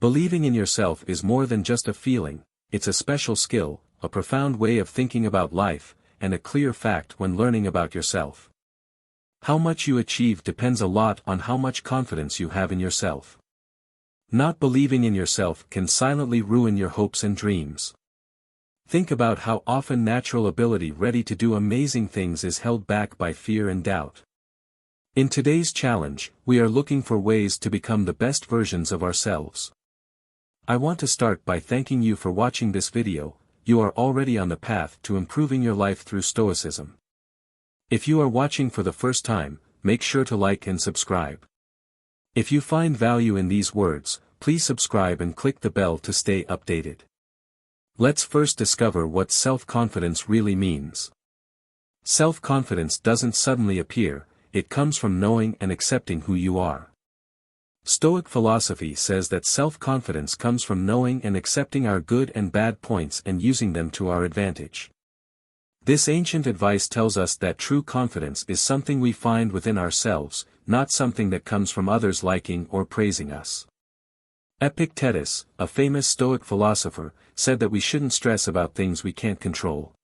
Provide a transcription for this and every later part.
Believing in yourself is more than just a feeling, it's a special skill, a profound way of thinking about life, and a clear fact when learning about yourself. How much you achieve depends a lot on how much confidence you have in yourself. Not believing in yourself can silently ruin your hopes and dreams. Think about how often natural ability ready to do amazing things is held back by fear and doubt. In today's challenge, we are looking for ways to become the best versions of ourselves. I want to start by thanking you for watching this video. You are already on the path to improving your life through Stoicism. If you are watching for the first time, make sure to like and subscribe. If you find value in these words, please subscribe and click the bell to stay updated. Let's first discover what self-confidence really means. Self-confidence doesn't suddenly appear, it comes from knowing and accepting who you are. Stoic philosophy says that self-confidence comes from knowing and accepting our good and bad points and using them to our advantage. This ancient advice tells us that true confidence is something we find within ourselves, not something that comes from others liking or praising us. Epictetus, a famous Stoic philosopher, said that we shouldn't stress about things we can't control.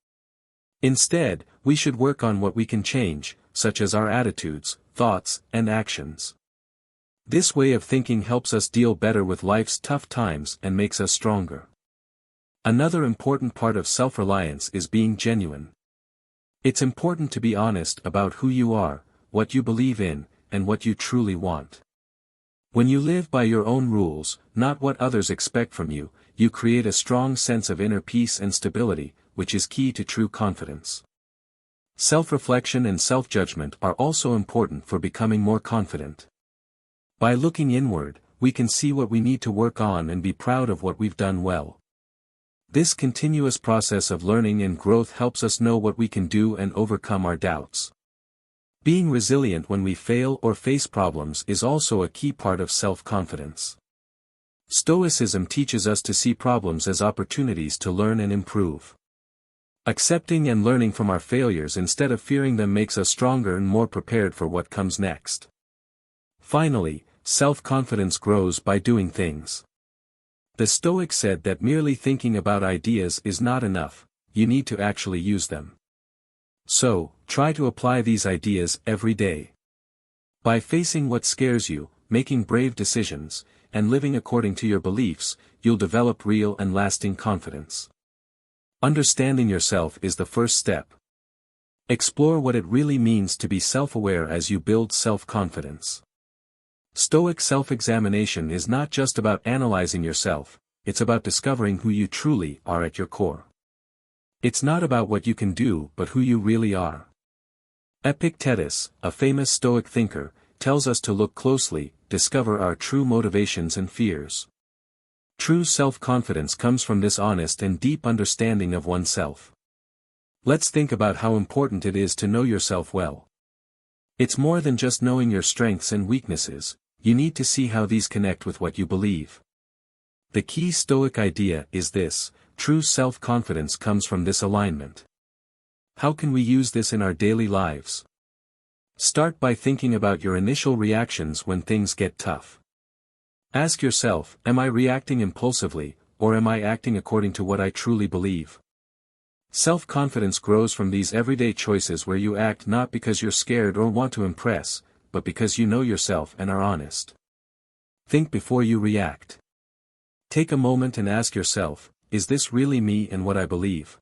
Instead, we should work on what we can change, such as our attitudes, thoughts, and actions. This way of thinking helps us deal better with life's tough times and makes us stronger. Another important part of self-reliance is being genuine. It's important to be honest about who you are, what you believe in, and what you truly want. When you live by your own rules, not what others expect from you, you create a strong sense of inner peace and stability, which is key to true confidence. Self-reflection and self-judgment are also important for becoming more confident. By looking inward, we can see what we need to work on and be proud of what we've done well. This continuous process of learning and growth helps us know what we can do and overcome our doubts. Being resilient when we fail or face problems is also a key part of self-confidence. Stoicism teaches us to see problems as opportunities to learn and improve. Accepting and learning from our failures instead of fearing them makes us stronger and more prepared for what comes next. Finally, self-confidence grows by doing things. The Stoics said that merely thinking about ideas is not enough, you need to actually use them. So, try to apply these ideas every day. By facing what scares you, making brave decisions, and living according to your beliefs, you'll develop real and lasting confidence. Understanding yourself is the first step. Explore what it really means to be self-aware as you build self-confidence. Stoic self-examination is not just about analyzing yourself, it's about discovering who you truly are at your core. It's not about what you can do but who you really are. Epictetus, a famous Stoic thinker, tells us to look closely, discover our true motivations and fears. True self-confidence comes from this honest and deep understanding of oneself. Let's think about how important it is to know yourself well. It's more than just knowing your strengths and weaknesses, you need to see how these connect with what you believe. The key Stoic idea is this: true self-confidence comes from this alignment. How can we use this in our daily lives? Start by thinking about your initial reactions when things get tough. Ask yourself, am I reacting impulsively, or am I acting according to what I truly believe? Self-confidence grows from these everyday choices where you act not because you're scared or want to impress, but because you know yourself and are honest. Think before you react. Take a moment and ask yourself, is this really me and what I believe?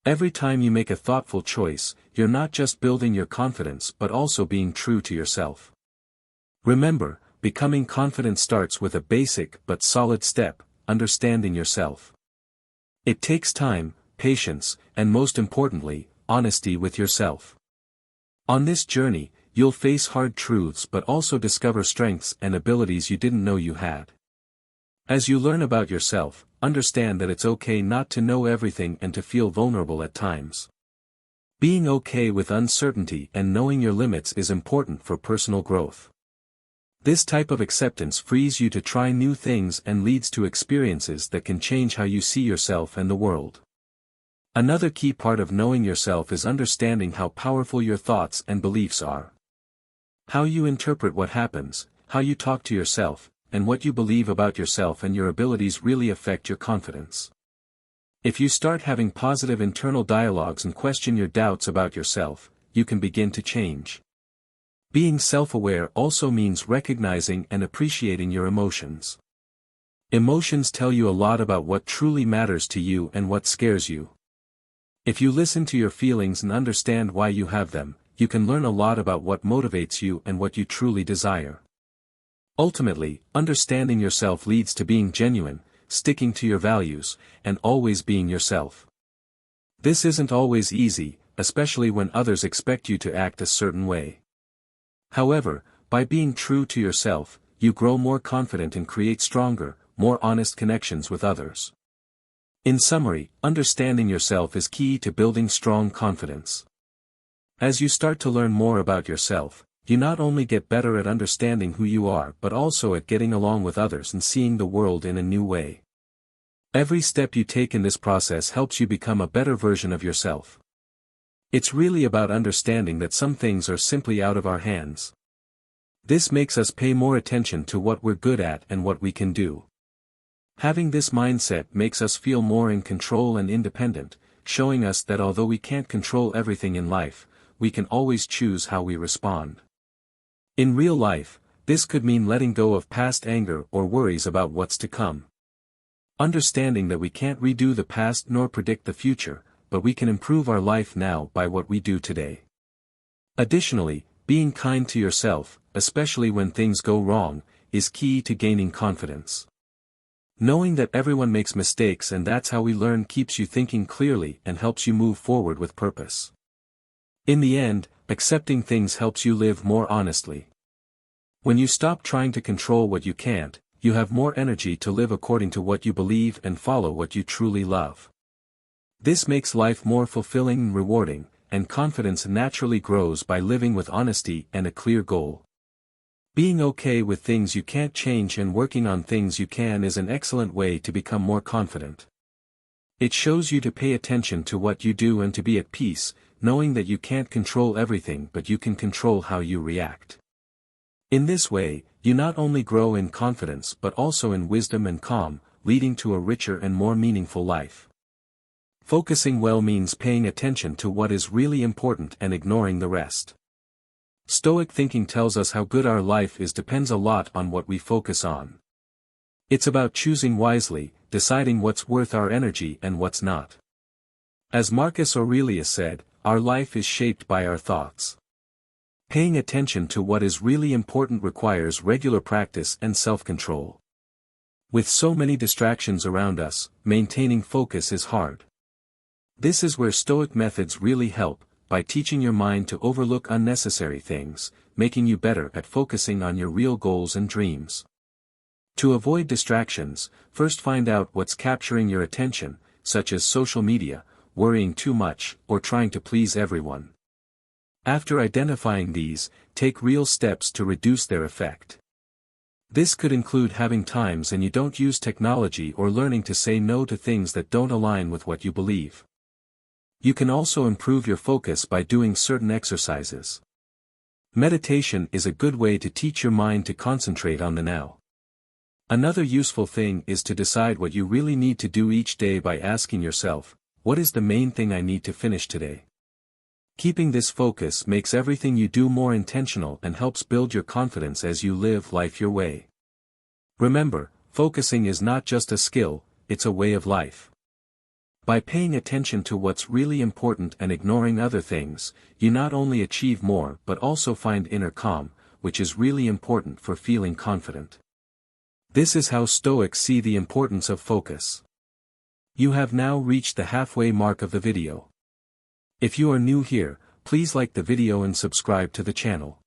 Every time you make a thoughtful choice, you're not just building your confidence but also being true to yourself. Remember, becoming confident starts with a basic but solid step: understanding yourself. It takes time, patience, and most importantly, honesty with yourself. On this journey, you'll face hard truths but also discover strengths and abilities you didn't know you had. As you learn about yourself, understand that it's okay not to know everything and to feel vulnerable at times. Being okay with uncertainty and knowing your limits is important for personal growth. This type of acceptance frees you to try new things and leads to experiences that can change how you see yourself and the world. Another key part of knowing yourself is understanding how powerful your thoughts and beliefs are. How you interpret what happens, how you talk to yourself, and what you believe about yourself and your abilities really affect your confidence. If you start having positive internal dialogues and question your doubts about yourself, you can begin to change. Being self-aware also means recognizing and appreciating your emotions. Emotions tell you a lot about what truly matters to you and what scares you. If you listen to your feelings and understand why you have them, you can learn a lot about what motivates you and what you truly desire. Ultimately, understanding yourself leads to being genuine, sticking to your values, and always being yourself. This isn't always easy, especially when others expect you to act a certain way. However, by being true to yourself, you grow more confident and create stronger, more honest connections with others. In summary, understanding yourself is key to building strong confidence. As you start to learn more about yourself, you not only get better at understanding who you are but also at getting along with others and seeing the world in a new way. Every step you take in this process helps you become a better version of yourself. It's really about understanding that some things are simply out of our hands. This makes us pay more attention to what we're good at and what we can do. Having this mindset makes us feel more in control and independent, showing us that although we can't control everything in life, we can always choose how we respond. In real life, this could mean letting go of past anger or worries about what's to come. Understanding that we can't redo the past nor predict the future, but we can improve our life now by what we do today. Additionally, being kind to yourself, especially when things go wrong, is key to gaining confidence. Knowing that everyone makes mistakes and that's how we learn keeps you thinking clearly and helps you move forward with purpose. In the end, accepting things helps you live more honestly. When you stop trying to control what you can't, you have more energy to live according to what you believe and follow what you truly love. This makes life more fulfilling and rewarding, and confidence naturally grows by living with honesty and a clear goal. Being okay with things you can't change and working on things you can is an excellent way to become more confident. It shows you to pay attention to what you do and to be at peace, knowing that you can't control everything but you can control how you react. In this way, you not only grow in confidence but also in wisdom and calm, leading to a richer and more meaningful life. Focusing well means paying attention to what is really important and ignoring the rest. Stoic thinking tells us how good our life is depends a lot on what we focus on. It's about choosing wisely, deciding what's worth our energy and what's not. As Marcus Aurelius said, our life is shaped by our thoughts. Paying attention to what is really important requires regular practice and self-control. With so many distractions around us, maintaining focus is hard. This is where Stoic methods really help, by teaching your mind to overlook unnecessary things, making you better at focusing on your real goals and dreams. To avoid distractions, first find out what's capturing your attention, such as social media, worrying too much, or trying to please everyone. After identifying these, take real steps to reduce their effect. This could include having times when you don't use technology or learning to say no to things that don't align with what you believe. You can also improve your focus by doing certain exercises. Meditation is a good way to teach your mind to concentrate on the now. Another useful thing is to decide what you really need to do each day by asking yourself, what is the main thing I need to finish today? Keeping this focus makes everything you do more intentional and helps build your confidence as you live life your way. Remember, focusing is not just a skill, it's a way of life. By paying attention to what's really important and ignoring other things, you not only achieve more but also find inner calm, which is really important for feeling confident. This is how Stoics see the importance of focus. You have now reached the halfway mark of the video. If you are new here, please like the video and subscribe to the channel.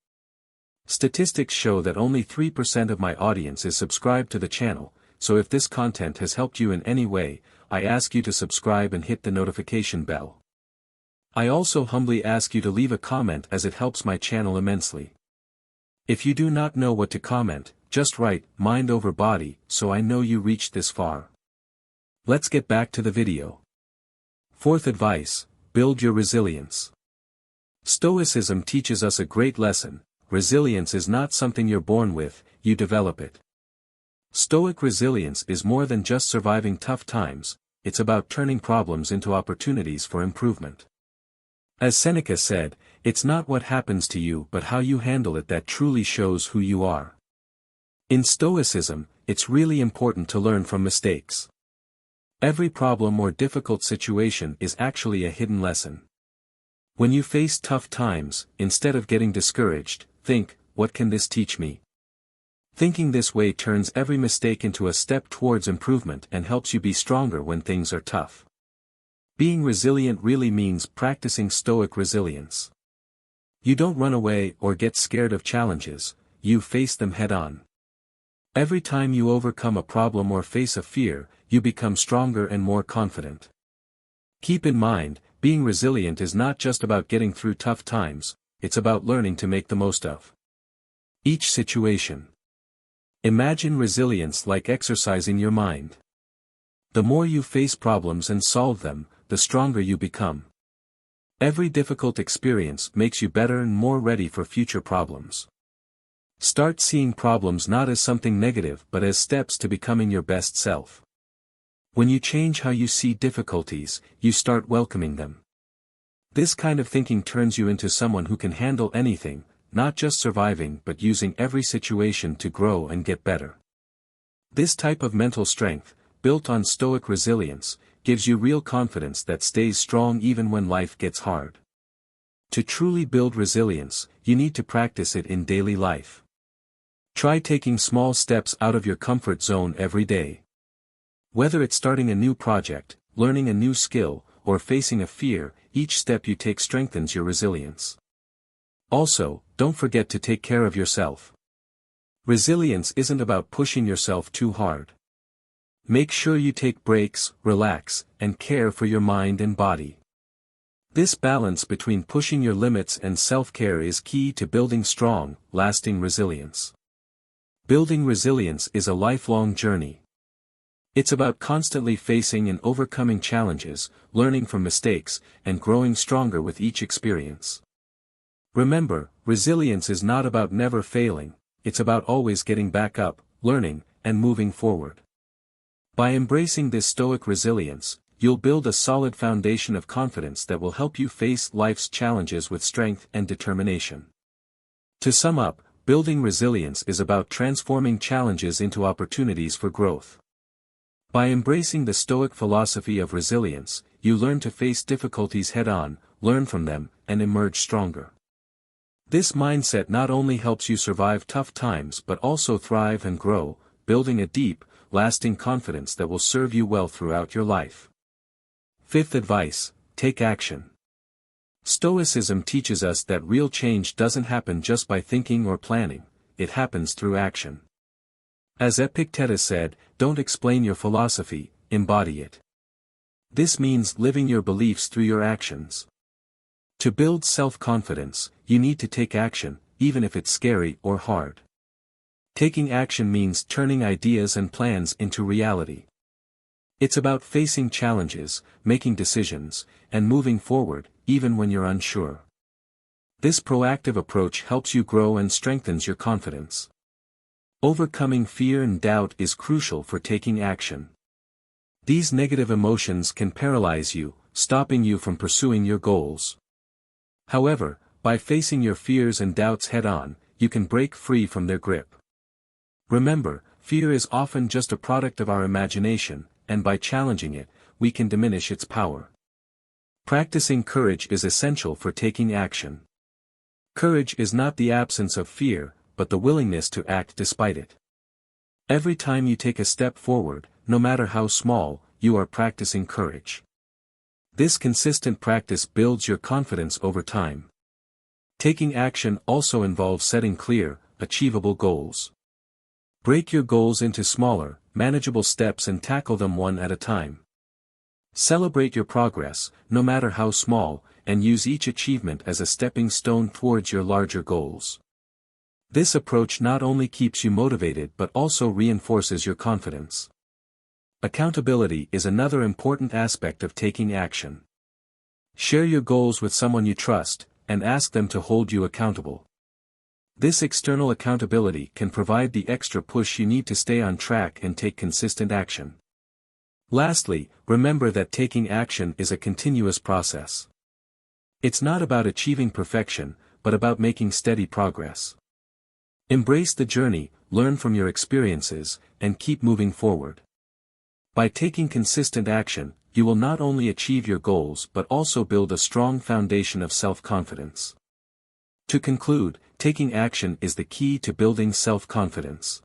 Statistics show that only 3% of my audience is subscribed to the channel, so if this content has helped you in any way, I ask you to subscribe and hit the notification bell. I also humbly ask you to leave a comment as it helps my channel immensely. If you do not know what to comment, just write, mind over body, so I know you reached this far. Let's get back to the video. Fourth advice, build your resilience. Stoicism teaches us a great lesson: resilience is not something you're born with, you develop it. Stoic resilience is more than just surviving tough times, it's about turning problems into opportunities for improvement. As Seneca said, it's not what happens to you but how you handle it that truly shows who you are. In Stoicism, it's really important to learn from mistakes. Every problem or difficult situation is actually a hidden lesson. When you face tough times, instead of getting discouraged, think, what can this teach me? Thinking this way turns every mistake into a step towards improvement and helps you be stronger when things are tough. Being resilient really means practicing stoic resilience. You don't run away or get scared of challenges, you face them head-on. Every time you overcome a problem or face a fear, you become stronger and more confident. Keep in mind, being resilient is not just about getting through tough times, it's about learning to make the most of each situation. Imagine resilience like exercising your mind. The more you face problems and solve them, the stronger you become. Every difficult experience makes you better and more ready for future problems. Start seeing problems not as something negative but as steps to becoming your best self. When you change how you see difficulties, you start welcoming them. This kind of thinking turns you into someone who can handle anything, not just surviving but using every situation to grow and get better. This type of mental strength, built on stoic resilience, gives you real confidence that stays strong even when life gets hard. To truly build resilience, you need to practice it in daily life. Try taking small steps out of your comfort zone every day. Whether it's starting a new project, learning a new skill, or facing a fear, each step you take strengthens your resilience. Also, don't forget to take care of yourself. Resilience isn't about pushing yourself too hard. Make sure you take breaks, relax, and care for your mind and body. This balance between pushing your limits and self-care is key to building strong, lasting resilience. Building resilience is a lifelong journey. It's about constantly facing and overcoming challenges, learning from mistakes, and growing stronger with each experience. Remember, resilience is not about never failing, it's about always getting back up, learning, and moving forward. By embracing this stoic resilience, you'll build a solid foundation of confidence that will help you face life's challenges with strength and determination. To sum up, building resilience is about transforming challenges into opportunities for growth. By embracing the Stoic philosophy of resilience, you learn to face difficulties head-on, learn from them, and emerge stronger. This mindset not only helps you survive tough times but also thrive and grow, building a deep, lasting confidence that will serve you well throughout your life. Fifth advice, take action. Stoicism teaches us that real change doesn't happen just by thinking or planning, it happens through action. As Epictetus said, don't explain your philosophy, embody it. This means living your beliefs through your actions. To build self-confidence, you need to take action, even if it's scary or hard. Taking action means turning ideas and plans into reality. It's about facing challenges, making decisions, and moving forward, even when you're unsure. This proactive approach helps you grow and strengthens your confidence. Overcoming fear and doubt is crucial for taking action. These negative emotions can paralyze you, stopping you from pursuing your goals. However, by facing your fears and doubts head-on, you can break free from their grip. Remember, fear is often just a product of our imagination, and by challenging it, we can diminish its power. Practicing courage is essential for taking action. Courage is not the absence of fear, but the willingness to act despite it. Every time you take a step forward, no matter how small, you are practicing courage. This consistent practice builds your confidence over time. Taking action also involves setting clear, achievable goals. Break your goals into smaller, manageable steps and tackle them one at a time. Celebrate your progress, no matter how small, and use each achievement as a stepping stone towards your larger goals. This approach not only keeps you motivated but also reinforces your confidence. Accountability is another important aspect of taking action. Share your goals with someone you trust, and ask them to hold you accountable. This external accountability can provide the extra push you need to stay on track and take consistent action. Lastly, remember that taking action is a continuous process. It's not about achieving perfection, but about making steady progress. Embrace the journey, learn from your experiences, and keep moving forward. By taking consistent action, you will not only achieve your goals but also build a strong foundation of self-confidence. To conclude, taking action is the key to building self-confidence.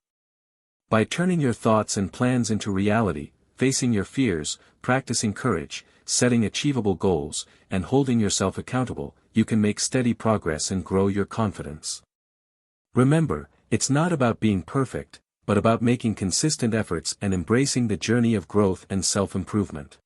By turning your thoughts and plans into reality, facing your fears, practicing courage, setting achievable goals, and holding yourself accountable, you can make steady progress and grow your confidence. Remember, it's not about being perfect, but about making consistent efforts and embracing the journey of growth and self-improvement.